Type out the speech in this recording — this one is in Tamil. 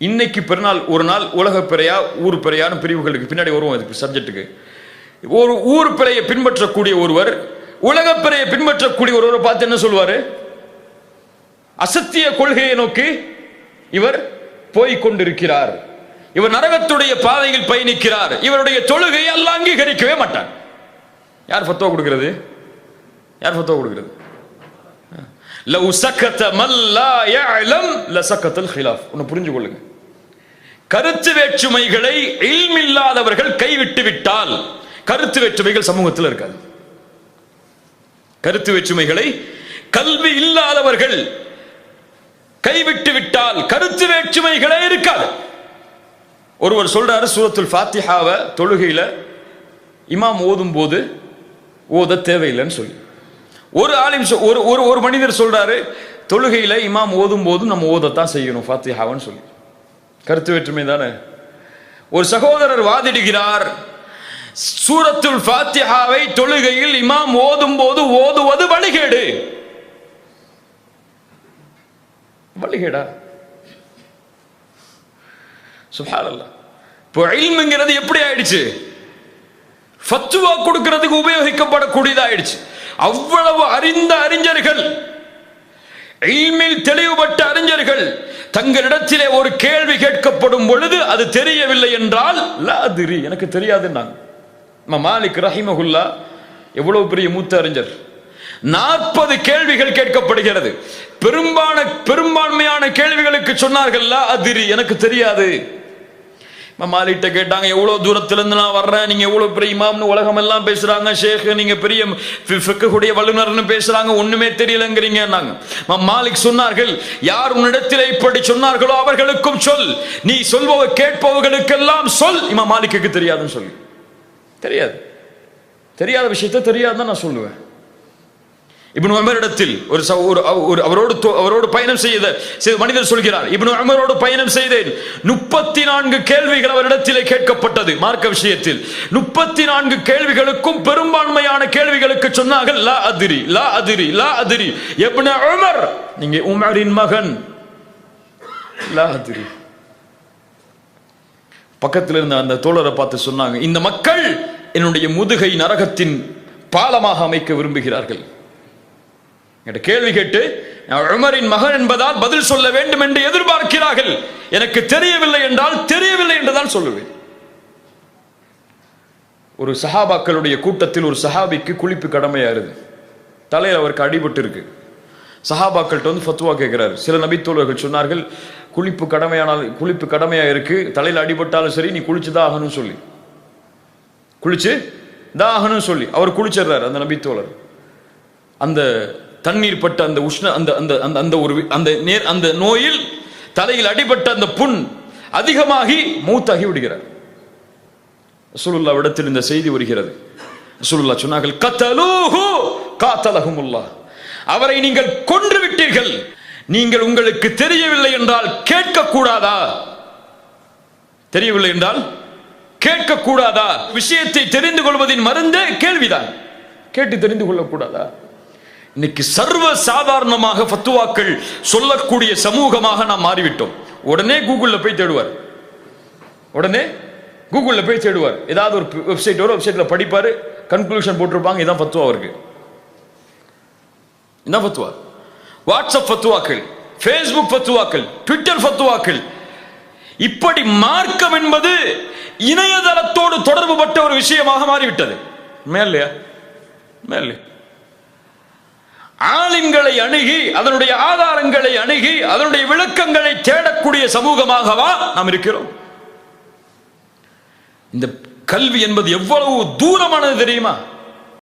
இன்னைக்கு பெருநாள் ஒரு நாள் உலக பிறையா ஊர் பிறையான பிரிவுகளுக்கு பின்னாடி வருவோம். அதுக்கு சப்ஜெக்டுக்கு ஒரு ஊர் பிறையை பின்பற்றக்கூடிய ஒருவர் உலக பிறையை பின்பற்றக்கூடிய ஒருவரை பார்த்து என்ன சொல்வாரு? அசத்திய கொள்கையை நோக்கி இவர் போய்கொண்டிருக்கிறார், இவர் நரகத்துடைய பாதையில் பயணிக்கிறார், இவருடைய தொழுகையை அல்லாஹ் அங்கீகரிக்கவே மாட்டார். யார் ஃபத்வா கொடுக்கிறது? யார் ஃபத்வா கொடுக்கிறது? லவ் சக்கத மல் லா யஅலம் லசக்கத்தல் ஹிலாஃப். ஒன்னு புரிஞ்சு கொள்ளுங்க. கருத்து வேற்றுமைகளை இல்ம் இல்லாதவர்கள் கைவிட்டு விட்டால் கருத்து வேற்றுமைகள் சமூகத்தில் இருக்காது. கருத்து வேற்றுமைகளை கல்வி இல்லாதவர்கள் கைவிட்டு விட்டால் கருத்து வேற்றுமைகளே இருக்காது. ஒருவர் சொல்றாரு, சூரத்துல் ஃபாத்திஹாவை தொழுகையில இமாம் ஓதும் போது ஓத தேவையில்லைன்னு சொல்லி. ஒரு ஆலிம் ஒரு மனிதர் சொல்றாரு, தொழுகையில இமாம் ஓதும் போது நம்ம ஓதத்தான் செய்யணும் ஃபாத்திஹான்னு சொல்லி. கருத்து வேற்றுமை தானே. ஒரு சகோதரர் வாதிடுகிறார், சூரத்துல் ஃபாத்திஹாவை தொழுகையில் இமாம் ஓதும் போது ஓதுவது வழிகேடு. வழிகேடா? சுப்ஹானல்லாஹ். இப்போ இல்ம்ங்கிறது எப்படி ஆயிடுச்சு? ஃபத்வா கொடுக்கிறதுக்கு உபயோகிக்கப்படக்கூடியதாயிடுச்சு. அவ்வளவு அறிந்த அறிஞர்கள், இல்மில் தெளிவுபட்ட அறிஞர்கள் தங்களிடத்திலே ஒரு கேள்வி கேட்கப்படும் பொழுது அது தெரியவில்லை என்றால் லா அதிரி, எனக்கு தெரியாதுன்னாங்க. மாலிக் ரஹிமஹுல்லா எவ்வளவு பெரிய மூத்த அறிஞர். 40 கேள்விகள் கேட்கப்படுகிறது. பெரும்பான்மையான கேள்விகளுக்கு சொன்னார்கள் லா அதிரி, எனக்கு தெரியாது. மாலிட்ட கேட்டாங்க, எவ்வளவு தூரத்துல இருந்து நான் வர்றேன், நீங்க எவ்வளவு பெரிய இமாம்னு உலகம் எல்லாம் பேசுறாங்க, ஷேக் நீங்க பெரிய ஃபிக்ஹுடைய வல்லுநர்னு பேசுறாங்க, ஒண்ணுமே தெரியலங்கிறீங்க. மாலிக் சொன்னார்கள், யார் உன்னிடத்தில் இப்படி சொன்னார்களோ அவர்களுக்கும் சொல், நீ சொல்பவர் கேட்பவர்களுக்கெல்லாம் சொல். இமாம் மாலிக்கு தெரியாதுன்னு சொல்லி. தெரியாது, தெரியாத விஷயத்தை தெரியாதுன்னு நான் சொல்லுவேன். இப்னு உமர் இடத்தில் அவரோடு பயணம் செய்த மனிதர் சொல்கிறார், இப்னு உமரோடு பயணம் செய்தேன், 34 கேள்விகள் அவரிடத்திலே கேட்கப்பட்டது மார்க்க விஷயத்தில். 34 கேள்விகளுக்கும் பெரும்பான்மையான கேள்விகளுக்கு சொன்னார்கள் லா அதிரி, லா அதிரி, லா அதிரி. இப்னு உமர், நீங்க உமரின் மகன், லா அதிரி. பக்கத்தில் இருந்த அந்த தோழரை பார்த்து சொன்னாங்க, இந்த மக்கள் என்னுடைய முதுகை நரகத்தின் பாலமாக அமைக்க விரும்புகிறார்கள். கேள்வி கேட்டு உமரின் மகன் என்பதால் பதில் சொல்ல வேண்டும் என்று எதிர்பார்க்கிறார்கள். எனக்கு தெரியவில்லை என்றால் தெரியவில்லை என்றுதான் சொல்லுவேன். ஒரு சஹாபாக்களுடைய கூட்டத்தில் ஒரு சஹாபிக்கு குளிப்பு கடமையாருது. தலையில் அவருக்கு அடிபட்டு இருக்கு. சஹாபாக்கள்கிட்ட வந்து ஃபத்வா கேட்கிறாரு. சில நபித்தோழர்கள் சொன்னார்கள், குளிப்பு கடமையா இருக்கு, தலையில் அடிபட்டாலும் சரி நீ குளிச்சுதான் ஆகணும் சொல்லி, குளிச்சு தான் ஆகணும் சொல்லி அவர் குளிச்சிடுறாரு. அந்த நபித்தோழர் அந்த தண்ணீர் பட்ட அந்த உஷ்ண அந்த நோயில் தலையில் அடிபட்ட அந்த புண் அதிகமாகி மௌத்தாகி விடுகிறார். ரசூலுல்லாஹ் இடத்தில் இந்த செய்தி வருகிறது. ரசூலுல்லாஹ் சொன்னார்கள், கத்தலூஹு காத்தலஹுமுல்லாஹ், அவரை நீங்கள் கொன்று விட்டீர்கள். நீங்கள் உங்களுக்கு தெரியவில்லை என்றால் கேட்க கூடாதா? தெரியவில்லை என்றால் கேட்க கூடாதா? விஷயத்தை தெரிந்து கொள்வதின் மருந்தே கேள்விதான். கேட்டு தெரிந்து கொள்ளக்கூடாதா? இன்னைக்கு சர்வ சாதாரணமாக ஃபத்வாக்கள் சொல்லக்கூடிய சமூகமாக நாம் மாறிவிட்டோம். உடனே கூகுளில் போய் தேடுவார், ஏதாவது ஒரு வெப்சைட்ல படிப்பாரு, கன்க்ளூஷன் போட்டிருப்பாங்க, இதான் ஃபத்வா இருக்கு. இதான் ஃபத்வா. வாட்ஸ்அப் ஃபத்வாக்கள், ஃபேஸ்புக் ஃபத்வாக்கள், ட்விட்டர் ஃபத்வாக்கள். இப்படி மார்க்கம் என்பது இணையதளத்தோடு தொடர்பு பட்ட ஒரு விஷயமாக மாறிவிட்டது. மேலையா மேலே ஆலிம்களை அணுகி அதனுடைய ஆதாரங்களை அணுகி அதனுடைய விளக்கங்களை தேடக்கூடிய சமூகமாகவா நாம் இருக்கிறோம்? இந்த கல்வி என்பது எவ்வளவு தூரமானது தெரியுமா?